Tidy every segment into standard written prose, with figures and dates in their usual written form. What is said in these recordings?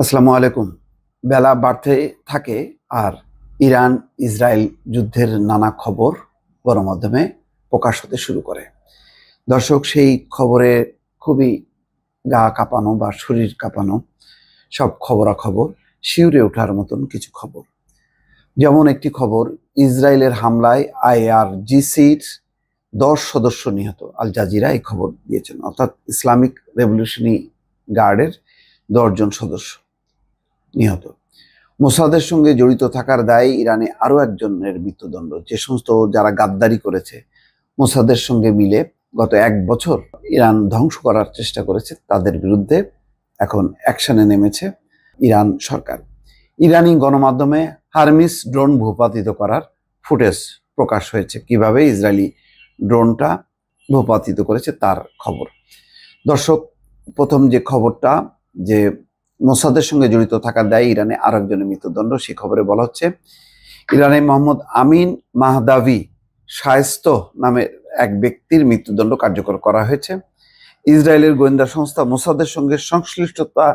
আসসালামু আলাইকুম। বেলা বাড়তে থাকে আর ইরান ইসরায়েল যুদ্ধের নানা খবর গণমাধ্যমে প্রকাশ হতে শুরু করে। দর্শক, সেই খবরে খুবই গা কাঁপানো বা শরীর কাঁপানো সব খবরাখবর, শিউরে ওঠার মতন কিছু খবর। যেমন একটি খবর, ইসরায়েলের হামলায় আইআরজিসির 10 সদস্য নিহত। আল জাজিরা এই খবর দিয়েছেন, অর্থাৎ ইসলামিক রেভলিউশনারি গার্ডের 10 জন সদস্য নিহত। মোসাদের সঙ্গে জড়িত থাকার দায়ে ইরানে আরো একজনের মৃত্যুদণ্ড। যে সমস্ত যারা গাদ্দারি করেছে মোসাদের সঙ্গে মিলে গত 1 বছর ইরান ধ্বংস করার চেষ্টা করেছে, তাদের বিরুদ্ধে এখন অ্যাকশনে নেমেছে ইরান সরকার। ইরানি গণমাধ্যমে হারমিস ড্রোন ভূপাতিত করার ফুটেজ প্রকাশ হয়েছে, কিভাবে ইসরায়েলি ড্রোনটা ভূপাতিত করেছে তার খবর। দর্শক, প্রথম যে খবরটা, যে মোসাদের সঙ্গে জড়িত থাকার দায়ে ইরানে আরো একজনের মৃত্যুদণ্ড, সে খবরে বলা হচ্ছে ইরানে মোহাম্মদ আমিন মাহদাভি শায়েস্ত নামে এক ব্যক্তির মৃত্যুদণ্ড কার্যকর করা হয়েছে। ইসরায়েলের গোয়েন্দা সংস্থা মোসাদের সঙ্গে সংশ্লিষ্টতা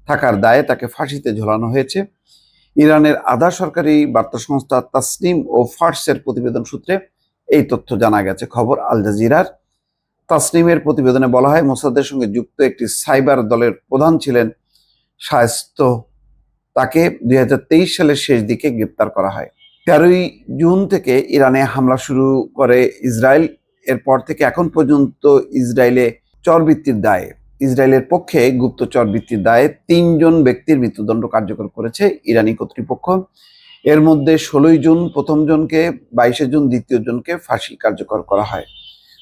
থাকার দায়ে তাকে ফাঁসিতে ঝোলানো হয়েছে। ইরানের আধা সরকারি বার্তা সংস্থা তাসনিম ও ফার্সের প্রতিবেদন সূত্রে এই তথ্য জানা গেছে। খবর আল জাজিরার। তাসনিমের প্রতিবেদনে বলা হয়, মোসাদের সঙ্গে যুক্ত একটি সাইবার দলের প্রধান ছিলেন শায়েস্ত। তাকে 2023 সালের শেষ দিকে গ্রেপ্তার করা হয়। 13ই জুন থেকে ইরানে হামলা শুরু করে ইসরায়েল। এরপর থেকে এখন পর্যন্ত ইসরায়েলের পক্ষে গুপ্তচর বৃত্তির দায়ে 3 জন ব্যক্তির মৃত্যুদণ্ড কার্যকর করেছে ইরানি কর্তৃপক্ষ। এর মধ্যে 16ই জুন প্রথম জনকে, 22শে জুন দ্বিতীয় জনকে ফাঁসি কার্যকর করা হয়।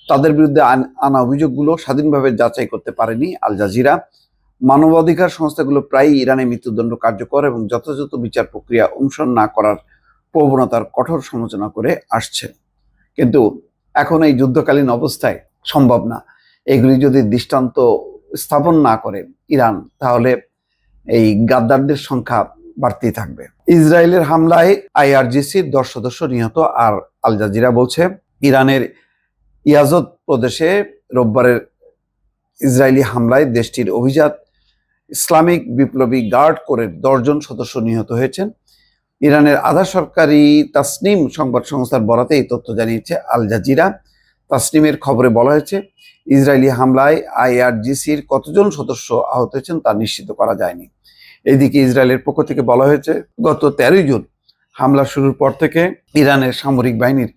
তাদের বিরুদ্ধে আনা অভিযোগগুলো স্বাধীনভাবে যাচাই করতে পারেনি আল জাজিরা। মানবাধিকার সংস্থাগুলো প্রায়ই ইরানে মৃত্যুদণ্ড কার্যকর এবং যথাযথ বিচার প্রক্রিয়া অনুসরণ না করার প্রবণতার কঠোর সমালোচনা করে আসছে। কিন্তু এখন এই যুদ্ধকালীন অবস্থায় সম্ভব না। এগুলি যদি দৃষ্টান্ত স্থাপন না করে ইরান, তাহলে এই গাদ্দারদের সংখ্যা বাড়তেই থাকবে। ইসরায়েলের হামলায় আইআরজিসির 10 সদস্য নিহত। আর আল জাজিরা বলছে, ইরানের ইয়াজদ প্রদেশে রোববারের ইসরায়েলি হামলায় দেশটির অভিজাত ইসলামিক বিপ্লবী গার্ড কোরের 10 জন সদস্য নিহত হয়েছেন। ইরানের আধা সরকারি তাসনিম সংবাদ সংস্থার বরাতে এই তথ্য জানিয়েছে আল জাজিরা। তাসনিমের খবরে বলা হয়েছে, ইসরায়েলি হামলায় আইআরজিসির কতজন সদস্য আহত হয়েছেন তা নিশ্চিত করা যায়নি। এদিকে ইসরায়েলের পক্ষ থেকে বলা হয়েছে, গত 13ই জুন হামলা শুরুর পর থেকে ইরানের সামরিক বাহিনীর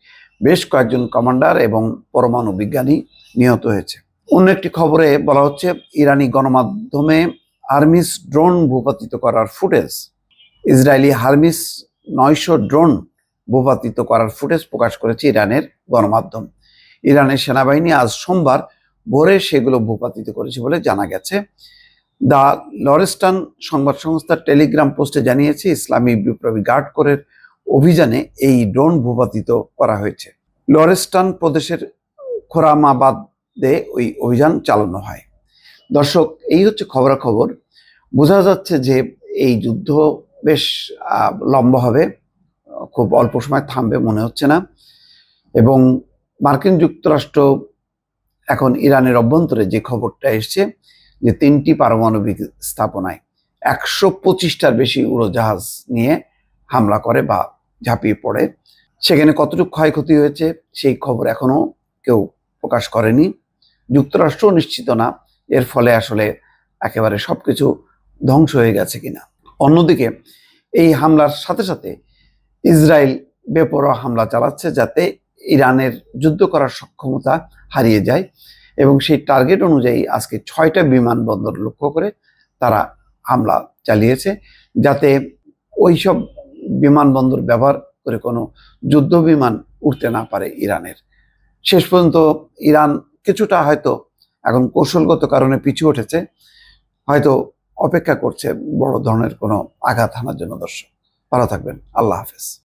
বেশ কয়েকজন কমান্ডার এবং পরমাণু বিজ্ঞানী নিহত হয়েছে। অন্য একটি খবরে বলা হচ্ছে, ইরানি গণমাধ্যমে হারমিস ড্রোন ভূপাতিত করার ফুটেজ, ইসরায়েলি হারমিস 900 ড্রোন ভূপাতিত করার ফুটেজ প্রকাশ করেছে ইরানের গণমাধ্যম। ইরানের সেনাবাহিনী আজ সোমবার ভোরে সেগুলো ভূপাতিত করেছে বলে জানা গেছে। দ্য লরেস্টান সংবাদ সংস্থার টেলিগ্রাম পোস্টে জানিয়েছে, ইসলামী বিপ্লবী গার্ড কোরের অভিযানে এই ড্রোন ভূপাতিত করা হয়েছে। লরেস্টান প্রদেশের খোরামাবাদে ওই অভিযান চালানো হয়। দর্শক, এই হচ্ছে খবরাখবর। বোঝা যাচ্ছে যে এই যুদ্ধ বেশ লম্বা হবে, খুব অল্প সময় থামবে মনে হচ্ছে না। এবং মার্কিন যুক্তরাষ্ট্র এখন ইরানের অভ্যন্তরে যে খবরটা এসছে, যে 3টি পারমাণবিক স্থাপনায় 125টার বেশি উড়োজাহাজ নিয়ে হামলা করে বা ঝাঁপিয়ে পড়ে। সেখানে কতটুকু ক্ষয়ক্ষতি হয়েছে সেই খবর এখনো কেউ প্রকাশ করেনি। যুক্তরাষ্ট্র নিশ্চিত না এর ফলে আসলে একেবারে সবকিছু ধ্বংস হয়ে গেছে কিনা। অন্যদিকে এই হামলার সাথে সাথে ইসরায়েল বেপরোয়া হামলা চালাচ্ছে, যাতে ইরানের যুদ্ধ করার সক্ষমতা হারিয়ে যায়। এবং সেই টার্গেট অনুযায়ী আজকে 6টা বিমানবন্দর লক্ষ্য করে তারা হামলা চালিয়েছে, যাতে ওইসব বিমানবন্দর ব্যবহার করে কোনো যুদ্ধ বিমান উঠতে না পারে ইরানের। শেষ পর্যন্ত ইরান কিছুটা হয়তো এখন কৌশলগত কারণে পিছু উঠেছে, হয়তো অপেক্ষা করছে বড় ধরনের কোনো আঘাত হানার জন্য। দর্শক, ভালো থাকবেন। আল্লাহ হাফেজ।